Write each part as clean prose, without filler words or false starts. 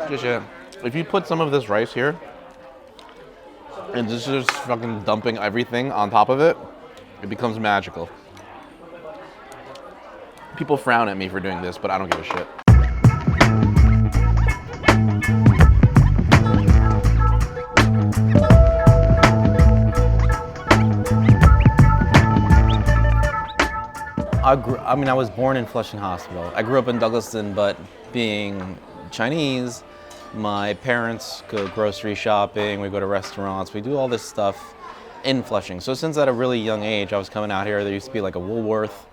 DeJosia, if you put some of this rice here and just fucking dumping everything on top of it, it becomes magical. People frown at me for doing this, but I don't give a shit. I was born in Flushing Hospital. I grew up in Douglaston, but being Chinese, my parents go grocery shopping, we go to restaurants, we do all this stuff in Flushing. So since at a really young age, I was coming out here. There used to be like a Woolworth,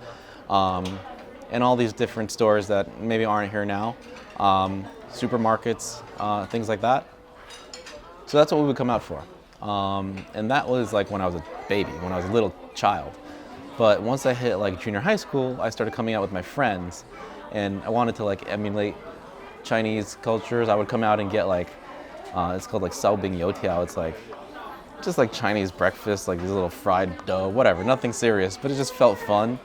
and all these different stores that maybe aren't here now, supermarkets, things like that. So that's what we would come out for. And that was like when I was a baby, when I was a little child. But once I hit like junior high school, I started coming out with my friends, and I wanted to like emulate Chinese cultures. I would come out and get like, it's called like sao bing youtiao. It's like, just like Chinese breakfast, like these little fried dough, whatever, nothing serious, but it just felt fun.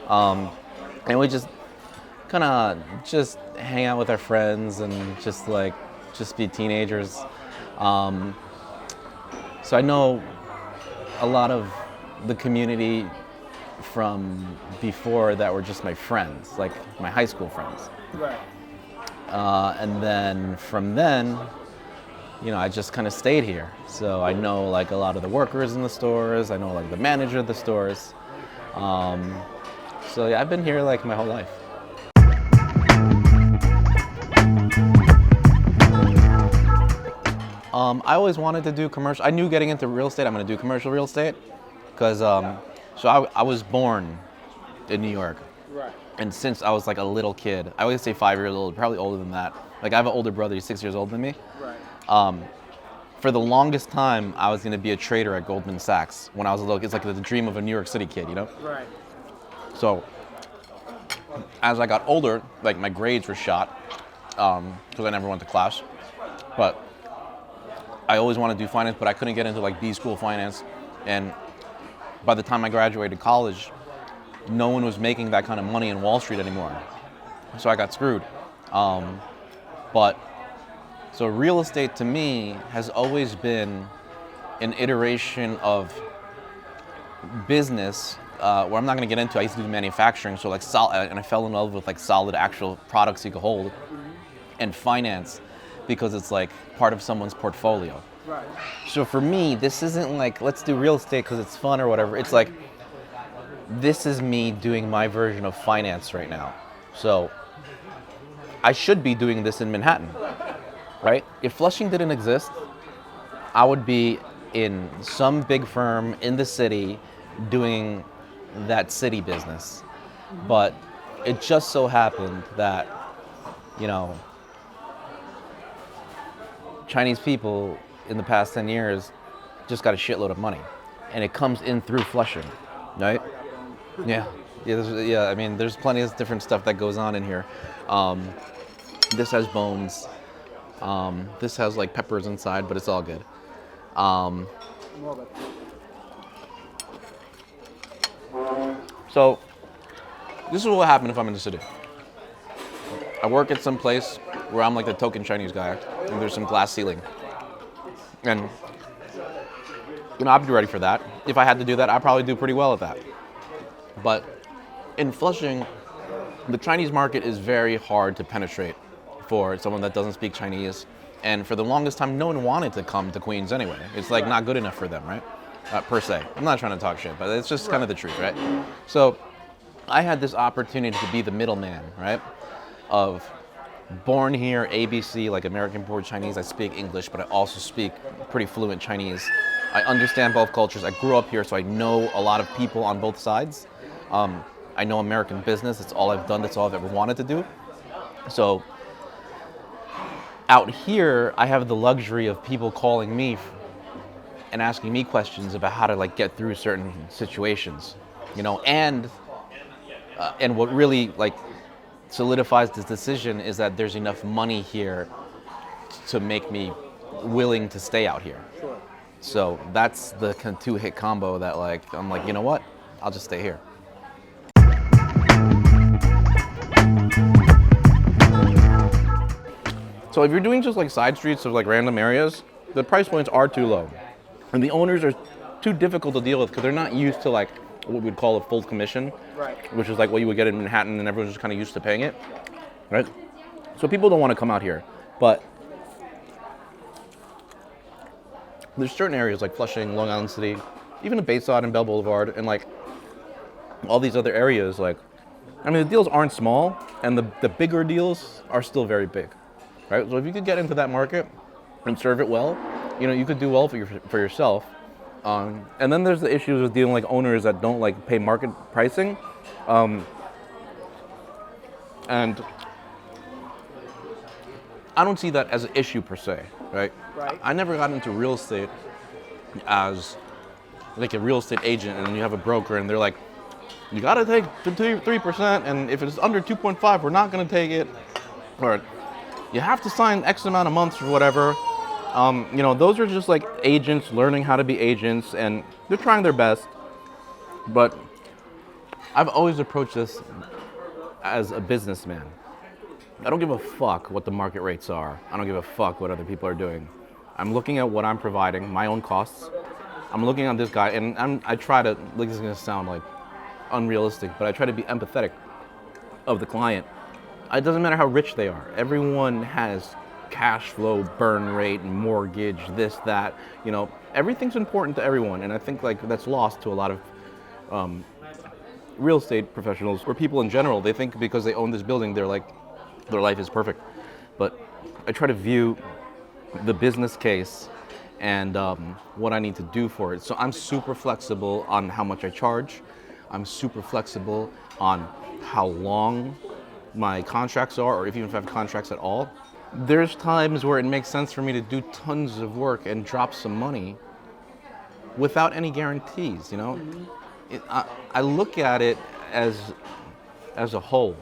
And we just kind of just hang out with our friends and just be teenagers. So I know a lot of the community from before that were just my friends, like my high school friends. Right. And then from then, I just kind of stayed here. So I know like a lot of the workers in the stores. I know like the manager of the stores. So yeah, I've been here like my whole life. I always wanted to do commercial. I knew getting into real estate, I'm going to do commercial real estate, because so I was born in New York. Right. And since I was like a little kid, I always say 5 years old, probably older than that. Like I have an older brother, he's 6 years older than me. Right. For the longest time, I was going to be a trader at Goldman Sachs when I was a little. It's like the dream of a New York City kid, Right. So as I got older, like my grades were shot because I never went to class. But I always wanted to do finance, but I couldn't get into like B school finance. And by the time I graduated college, no one was making that kind of money in Wall Street anymore. So I got screwed. So real estate to me has always been an iteration of business where I'm not going to get into. I used to do manufacturing, so like and I fell in love with like solid actual products you could hold, and finance because it's like part of someone's portfolio. Right. So for me, this isn't like let's do real estate because it's fun or whatever. It's like this is me doing my version of finance right now. So I should be doing this in Manhattan, right? If Flushing didn't exist, I would be in some big firm in the city doing that city business. But it just so happened that, Chinese people in the past 10 years just got a shitload of money. And it comes in through Flushing, right? Yeah. There's plenty of different stuff that goes on in here. This has bones. This has like peppers inside, but it's all good. So this is what will happen if I'm in the city. I work at some place where I'm like the token Chinese guy, and there's some glass ceiling. And I'd be ready for that. If I had to do that, I'd probably do pretty well at that. But in Flushing, the Chinese market is very hard to penetrate for someone that doesn't speak Chinese. And for the longest time, no one wanted to come to Queens anyway. It's like not good enough for them, right? Per se. I'm not trying to talk shit, but it's just kind of the truth, right? So I had this opportunity to be the middleman, right? Of born here, ABC, like American born Chinese. I speak English, but I also speak pretty fluent Chinese. I understand both cultures. I grew up here, so I know a lot of people on both sides. I know American business. It's all I've done. That's all I've ever wanted to do. So out here, I have the luxury of people calling me and asking me questions about how to like get through certain situations, and what really like solidifies this decision is that there's enough money here to make me willing to stay out here. Sure. So that's the kind of two-hit combo that like I'm like, you know what? I'll just stay here. So if you're doing just like side streets of like random areas, the price points are too low. And the owners are too difficult to deal with because they're not used to like what we'd call a full commission, Right. which is like what you would get in Manhattan and everyone's just kind of used to paying it, right? So people don't want to come out here, but there's certain areas like Flushing, Long Island City, even the Bayside and Bell Boulevard, and like all these other areas, like, I mean, the deals aren't small, and the bigger deals are still very big, right? So if you could get into that market and serve it well, you know, you could do well for yourself. And then there's the issues with dealing like owners that don't like pay market pricing, and I don't see that as an issue per se, right? Right. I never got into real estate as like a real estate agent, and then you have a broker, and they're like, you gotta take the 3%, and if it's under 2.5, we're not gonna take it, or you have to sign X amount of months or whatever. You know, those are just like agents learning how to be agents, and they're trying their best. But I've always approached this as a businessman. I don't give a fuck what the market rates are. I don't give a fuck what other people are doing. I'm looking at what I'm providing, my own costs. I'm looking at this guy, and I try to, like, this is gonna sound like unrealistic, but I try to be empathetic of the client. It doesn't matter how rich they are. Everyone has cash flow, burn rate, mortgage, this, that, you know, everything's important to everyone. And I think like that's lost to a lot of real estate professionals or people in general. They think because they own this building, they're like, their life is perfect. But I try to view the business case and what I need to do for it. So I'm super flexible on how much I charge. I'm super flexible on how long my contracts are, or even if I have contracts at all. There's times where it makes sense for me to do tons of work and drop some money without any guarantees, you know? I look at it as a whole.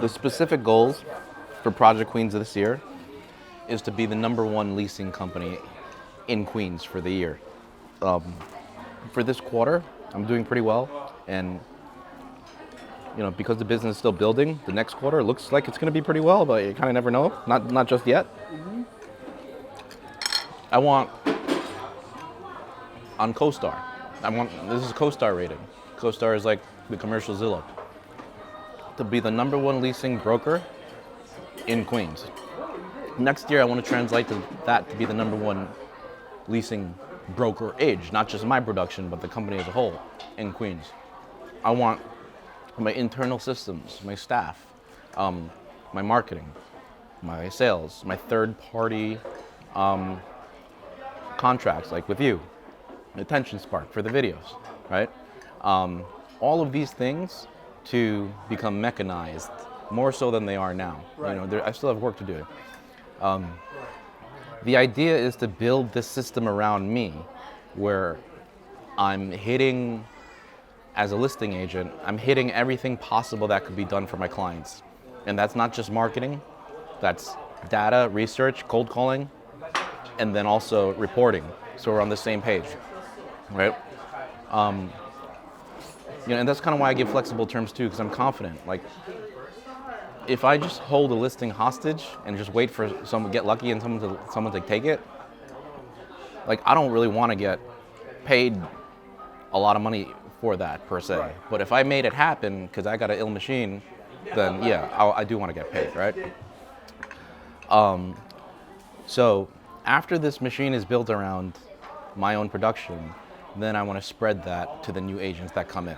The specific goals for Project Queens this year is to be the #1 leasing company in Queens for the year. For this quarter, I'm doing pretty well, and you know, because the business is still building, the next quarter looks like it's going to be pretty well, but you kind of never know. Not just yet. Mm-hmm. I want on CoStar. This is CoStar rated. CoStar is like the commercial Zillow. To be the #1 leasing broker in Queens. Next year, I want to translate that to be the #1 leasing brokerage, not just my production, but the company as a whole in Queens. I want my internal systems, my staff, my marketing, my sales, my third-party contracts, like with you, AttentionSpark for the videos, right? All of these things to become mechanized, more so than they are now. Right. You know, I still have work to do. The idea is to build this system around me where I'm hitting, as a listing agent, I'm hitting everything possible that could be done for my clients. And that's not just marketing, that's data, research, cold calling, and then also reporting. So we're on the same page, right? You know, and that's kind of why I give flexible terms too, because I'm confident. Like, if I just hold a listing hostage and just wait for someone to get lucky and someone to take it, like, I don't really want to get paid a lot of money for that per se. Right. But if I made it happen because I got an ill machine, then yeah, I do want to get paid, right? So after this machine is built around my own production, then I want to spread that to the new agents that come in.